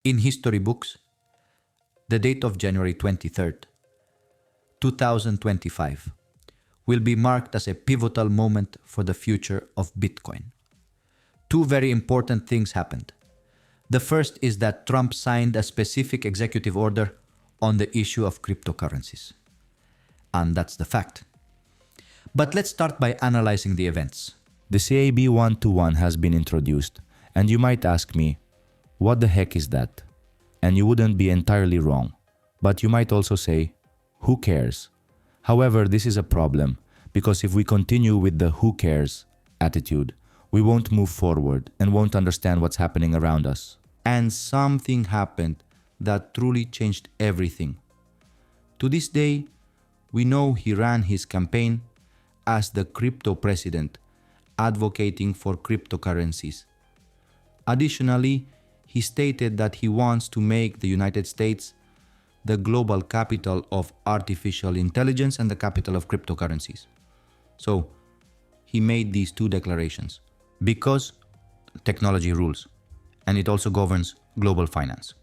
In history books, the date of January 23rd, 2025 will be marked as a pivotal moment for the future of Bitcoin. Two very important things happened. The first is that Trump signed a specific executive order on the issue of cryptocurrencies. And that's the fact. But let's start by analyzing the events. The CAB 121 has been introduced, and you might ask me, what the heck is that? And you wouldn't be entirely wrong. But you might also say, who cares? However, this is a problem, because if we continue with the who cares attitude, we won't move forward and won't understand what's happening around us. And something happened that truly changed everything. To this day, we know he ran his campaign as the crypto president, advocating for cryptocurrencies. Additionally, he stated that he wants to make the United States the global capital of artificial intelligence and the capital of cryptocurrencies. So, he made these two declarations because technology rules, and it also governs global finance.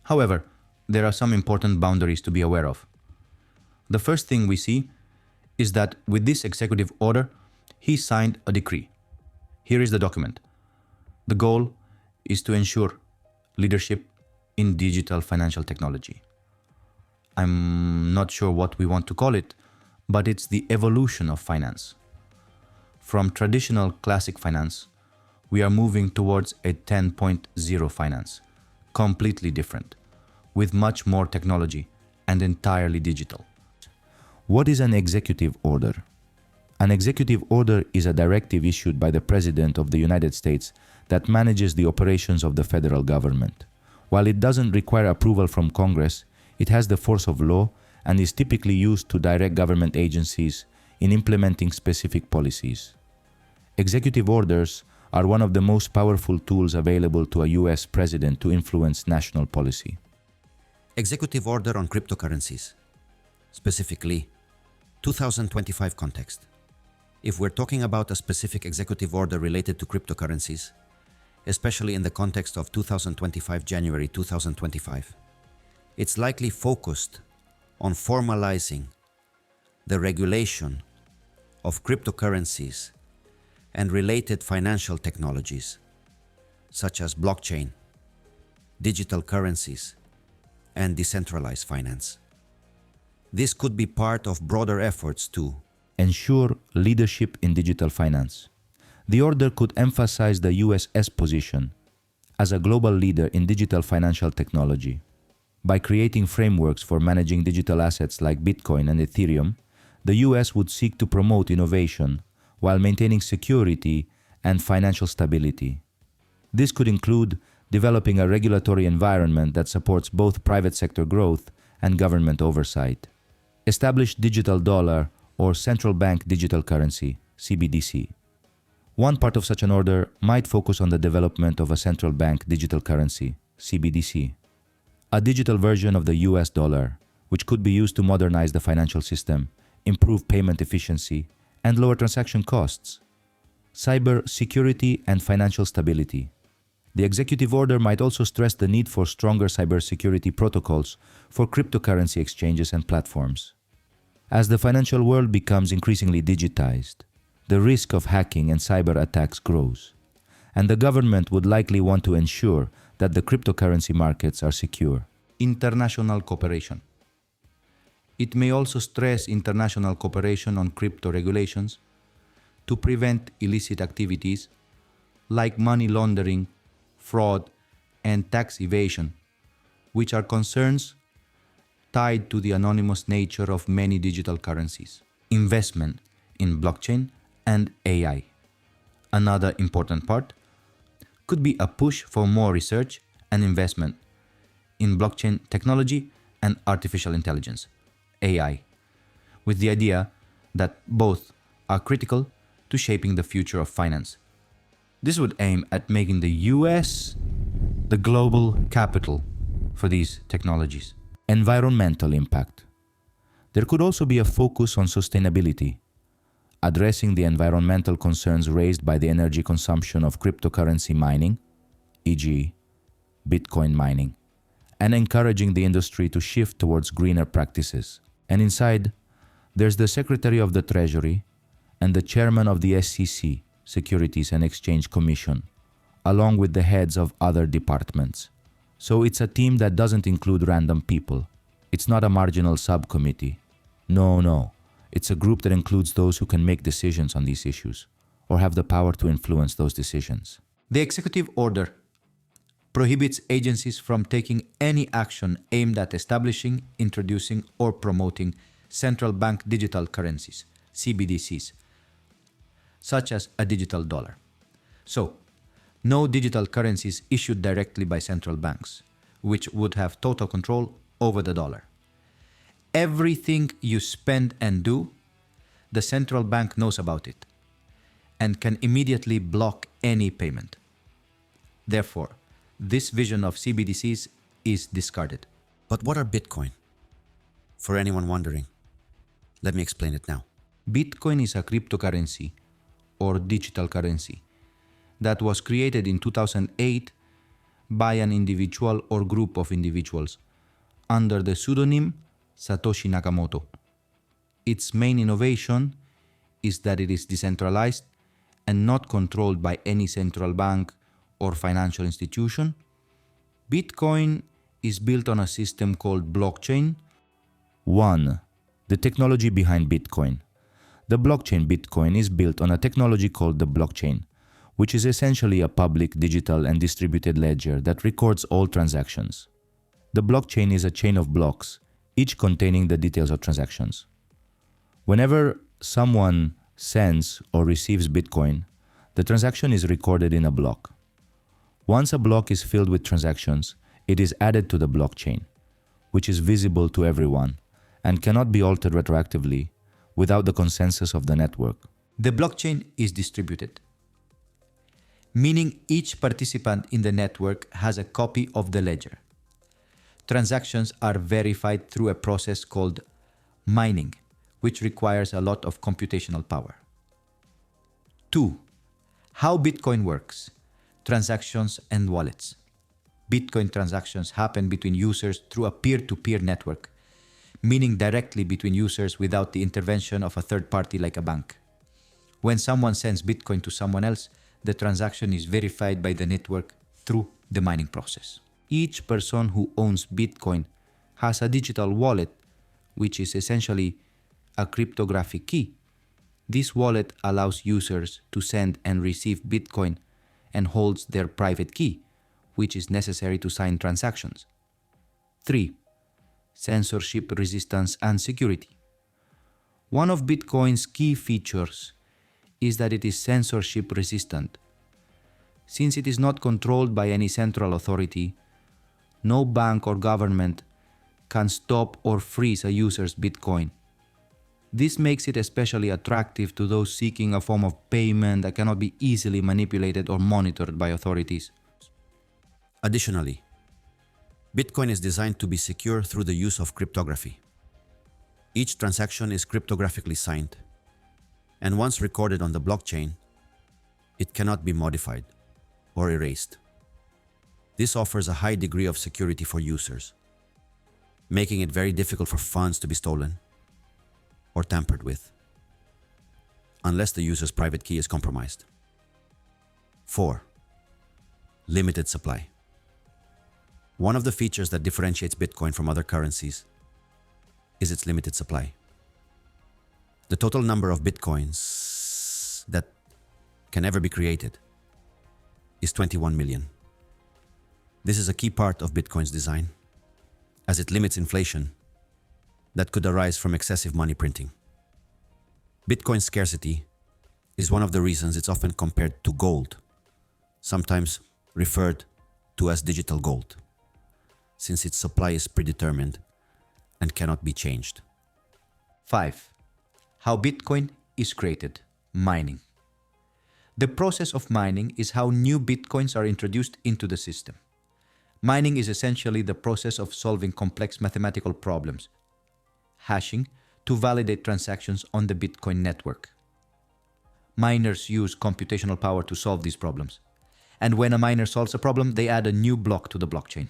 However, there are some important boundaries to be aware of. The first thing we see is that with this executive order, he signed a decree. Here is the document. The goal is to ensure leadership in digital financial technology. I'm not sure what we want to call it, but it's the evolution of finance. From traditional classic finance, we are moving towards a 10.0 finance, completely different, with much more technology and entirely digital. What is an executive order? An executive order is a directive issued by the President of the United States that manages the operations of the federal government. While it doesn't require approval from Congress, it has the force of law and is typically used to direct government agencies in implementing specific policies. Executive orders are one of the most powerful tools available to a US president to influence national policy. Executive Order on Cryptocurrencies, specifically 2025 context. If we're talking about a specific executive order related to cryptocurrencies, especially in the context of 2025 January 2025, it's likely focused on formalizing the regulation of cryptocurrencies and related financial technologies, such as blockchain, digital currencies, and decentralized finance. This could be part of broader efforts to ensure leadership in digital finance. The order could emphasize the US's position as a global leader in digital financial technology. By creating frameworks for managing digital assets like Bitcoin and Ethereum, the US would seek to promote innovation while maintaining security and financial stability. This could include developing a regulatory environment that supports both private sector growth and government oversight. Establish digital dollar or central bank digital currency, CBDC. One part of such an order might focus on the development of a central bank digital currency, CBDC, a digital version of the US dollar, which could be used to modernize the financial system, improve payment efficiency, and lower transaction costs. Cyber security and financial stability. The executive order might also stress the need for stronger cybersecurity protocols for cryptocurrency exchanges and platforms. As the financial world becomes increasingly digitized, the risk of hacking and cyber attacks grows, and the government would likely want to ensure that the cryptocurrency markets are secure. International cooperation. It may also stress international cooperation on crypto regulations to prevent illicit activities like money laundering, fraud, and tax evasion, which are concerns tied to the anonymous nature of many digital currencies. Investment in blockchain and AI. Another important part could be a push for more research and investment in blockchain technology and artificial intelligence, AI, with the idea that both are critical to shaping the future of finance. This would aim at making the US the global capital for these technologies. Environmental impact. There could also be a focus on sustainability, addressing the environmental concerns raised by the energy consumption of cryptocurrency mining, e.g., Bitcoin mining, and encouraging the industry to shift towards greener practices. And inside, there's the Secretary of the Treasury and the Chairman of the SEC, Securities and Exchange Commission, along with the heads of other departments. So it's a team that doesn't include random people. It's not a marginal subcommittee. No. It's a group that includes those who can make decisions on these issues or have the power to influence those decisions. The executive order prohibits agencies from taking any action aimed at establishing, introducing, or promoting central bank digital currencies, CBDCs, such as a digital dollar. So, no digital currencies issued directly by central banks, which would have total control over the dollar. Everything you spend and do, the central bank knows about it and can immediately block any payment. Therefore, this vision of CBDCs is discarded. But what are Bitcoin? For anyone wondering, let me explain it now. Bitcoin is a cryptocurrency or digital currency that was created in 2008 by an individual or group of individuals under the pseudonym Satoshi Nakamoto. Its main innovation is that it is decentralized and not controlled by any central bank or financial institution. Bitcoin is built on a system called blockchain. 1. The technology behind Bitcoin. The blockchain Bitcoin is built on a technology called the blockchain, which is essentially a public, digital, and distributed ledger that records all transactions. The blockchain is a chain of blocks, each containing the details of transactions. Whenever someone sends or receives Bitcoin, the transaction is recorded in a block. Once a block is filled with transactions, it is added to the blockchain, which is visible to everyone and cannot be altered retroactively without the consensus of the network. The blockchain is distributed, meaning each participant in the network has a copy of the ledger. Transactions are verified through a process called mining, which requires a lot of computational power. 2. How Bitcoin works. Transactions and wallets. Bitcoin transactions happen between users through a peer-to-peer network, meaning directly between users without the intervention of a third party like a bank. When someone sends Bitcoin to someone else, the transaction is verified by the network through the mining process. Each person who owns Bitcoin has a digital wallet, which is essentially a cryptographic key. This wallet allows users to send and receive Bitcoin and holds their private key, which is necessary to sign transactions. 3. Censorship resistance and security. One of Bitcoin's key features is that it is censorship resistant. Since it is not controlled by any central authority, no bank or government can stop or freeze a user's Bitcoin. This makes it especially attractive to those seeking a form of payment that cannot be easily manipulated or monitored by authorities. Additionally, Bitcoin is designed to be secure through the use of cryptography. Each transaction is cryptographically signed, and once recorded on the blockchain, it cannot be modified or erased. This offers a high degree of security for users, making it very difficult for funds to be stolen or tampered with, unless the user's private key is compromised. 4. Limited supply. One of the features that differentiates Bitcoin from other currencies is its limited supply. The total number of Bitcoins that can ever be created is 21 million. This is a key part of Bitcoin's design, as it limits inflation that could arise from excessive money printing. Bitcoin's scarcity is one of the reasons it's often compared to gold, sometimes referred to as digital gold, since its supply is predetermined and cannot be changed. 5. How Bitcoin is created. Mining. The process of mining is how new Bitcoins are introduced into the system. Mining is essentially the process of solving complex mathematical problems, hashing, to validate transactions on the Bitcoin network. Miners use computational power to solve these problems, And when a miner solves a problem, they add a new block to the blockchain.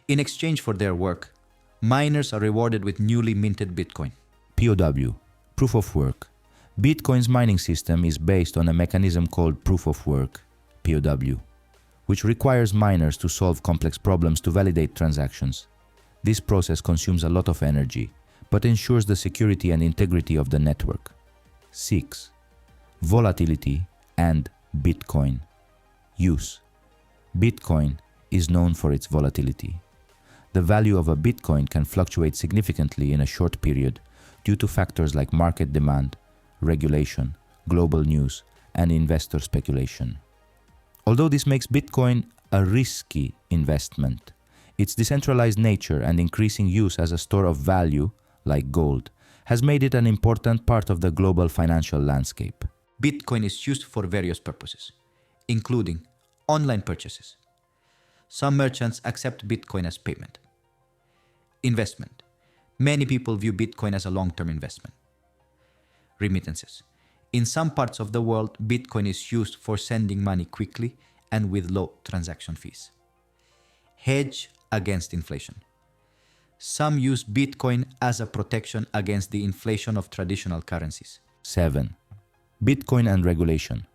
In exchange for their work, miners are rewarded with newly minted Bitcoin. POW, Proof of Work. Bitcoin's mining system is based on a mechanism called Proof of Work, POW, which requires miners to solve complex problems to validate transactions. This process consumes a lot of energy, but ensures the security and integrity of the network. 6. Volatility and Bitcoin. Use. Bitcoin is known for its volatility. The value of a Bitcoin can fluctuate significantly in a short period due to factors like market demand, regulation, global news, and investor speculation. Although this makes Bitcoin a risky investment, its decentralized nature and increasing use as a store of value, like gold, has made it an important part of the global financial landscape. Bitcoin is used for various purposes, including online purchases. Some merchants accept Bitcoin as payment. Investment. Many people view Bitcoin as a long-term investment. Remittances. In some parts of the world, Bitcoin is used for sending money quickly and with low transaction fees. Hedge against inflation. Some use Bitcoin as a protection against the inflation of traditional currencies. 7. Bitcoin and regulation.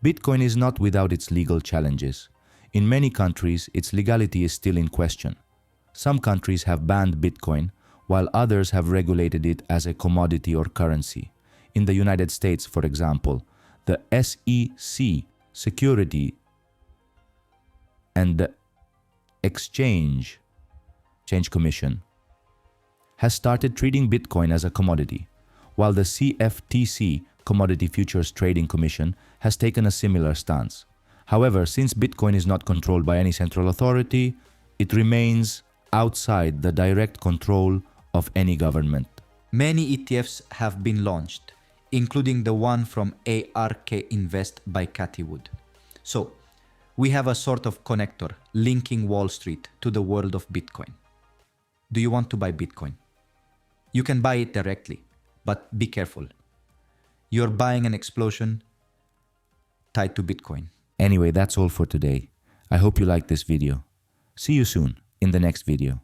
Bitcoin is not without its legal challenges. In many countries, its legality is still in question. Some countries have banned Bitcoin, while others have regulated it as a commodity or currency. In the United States, for example, the SEC, Security and the Exchange Commission, has started treating Bitcoin as a commodity, while the CFTC, Commodity Futures Trading Commission, has taken a similar stance. However, since Bitcoin is not controlled by any central authority, it remains outside the direct control of any government. Many ETFs have been launched, including the one from ARK Invest by Cathie Wood. So, we have a sort of connector linking Wall Street to the world of Bitcoin. Do you want to buy Bitcoin? You can buy it directly, but be careful. You're buying an explosion tied to Bitcoin. Anyway, that's all for today. I hope you liked this video. See you soon in the next video.